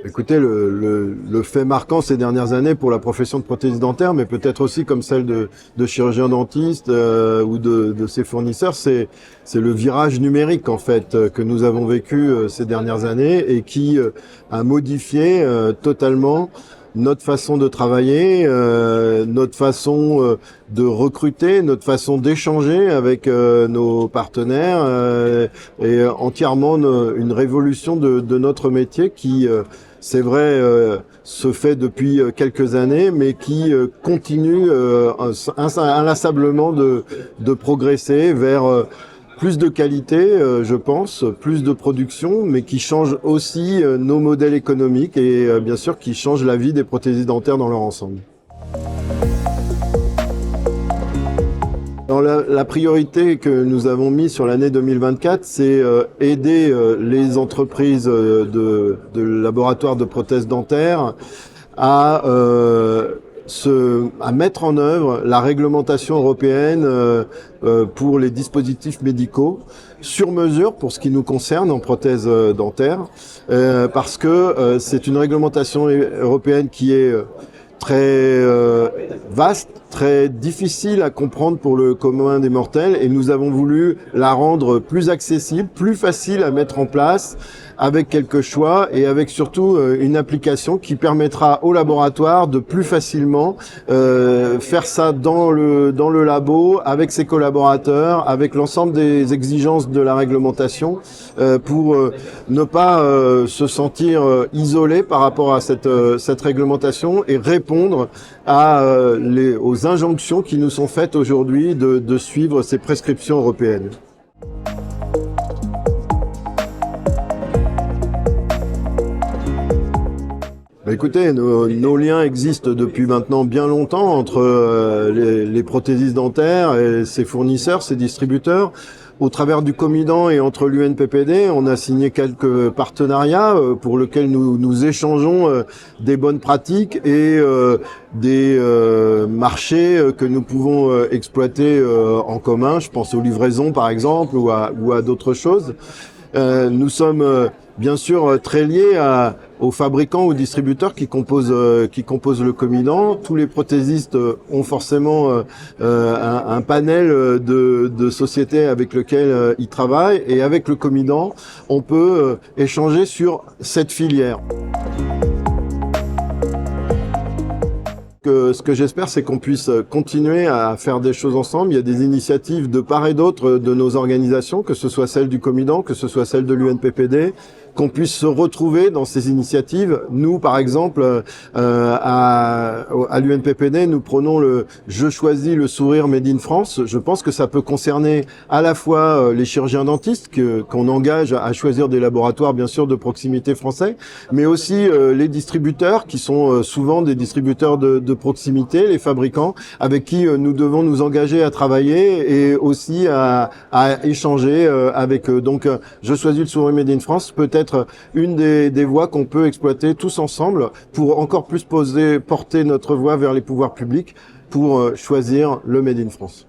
Écoutez, le fait marquant ces dernières années pour la profession de prothésiste dentaire, mais peut-être aussi comme celle de chirurgien dentiste ou de ses fournisseurs, c'est le virage numérique en fait que nous avons vécu ces dernières années et qui a modifié totalement notre façon de travailler, notre façon de recruter, notre façon d'échanger avec nos partenaires et entièrement une révolution de notre métier qui c'est vrai, se fait depuis quelques années, mais qui continue inlassablement de progresser vers plus de qualité, je pense, plus de production, mais qui change aussi nos modèles économiques et bien sûr qui change la vie des prothésistes dentaires dans leur ensemble. Alors la priorité que nous avons mise sur l'année 2024, c'est aider les entreprises de laboratoires de prothèses dentaires à mettre en œuvre la réglementation européenne pour les dispositifs médicaux sur mesure pour ce qui nous concerne en prothèse dentaire, parce que c'est une réglementation européenne qui est très vaste, très difficile à comprendre pour le commun des mortels, et nous avons voulu la rendre plus accessible, plus facile à mettre en place, avec quelques choix et avec surtout une application qui permettra au laboratoire de plus facilement faire ça dans le labo, avec ses collaborateurs, avec l'ensemble des exigences de la réglementation, pour ne pas se sentir isolé par rapport à cette réglementation et répondre aux injonctions qui nous sont faites aujourd'hui de suivre ces prescriptions européennes. Écoutez, nos liens existent depuis maintenant bien longtemps entre les prothésistes dentaires et ses fournisseurs, ses distributeurs. Au travers du Comidan et entre l'UNPPD, on a signé quelques partenariats pour lesquels nous échangeons des bonnes pratiques et des marchés que nous pouvons exploiter en commun. Je pense aux livraisons par exemple ou à d'autres choses. Nous sommes bien sûr très liés aux fabricants, aux distributeurs qui composent le Comidan. Tous les prothésistes ont forcément un panel de sociétés avec lesquelles ils travaillent, et avec le Comidan, on peut échanger sur cette filière. Ce que j'espère, c'est qu'on puisse continuer à faire des choses ensemble. Il y a des initiatives de part et d'autre de nos organisations, que ce soit celle du Comidan, que ce soit celle de l'UNPPD, qu'on puisse se retrouver dans ces initiatives. Nous, par exemple, à l'UNPPD, nous prenons le « Je choisis le sourire Made in France ». Je pense que ça peut concerner à la fois les chirurgiens dentistes qu'on engage à choisir des laboratoires, bien sûr, de proximité français, mais aussi les distributeurs, qui sont souvent des distributeurs de proximité, les fabricants, avec qui nous devons nous engager à travailler et aussi à échanger avec eux. Donc, je choisis le sourire Made in France, peut-être une des voies qu'on peut exploiter tous ensemble pour encore plus porter notre voix vers les pouvoirs publics pour choisir le Made in France.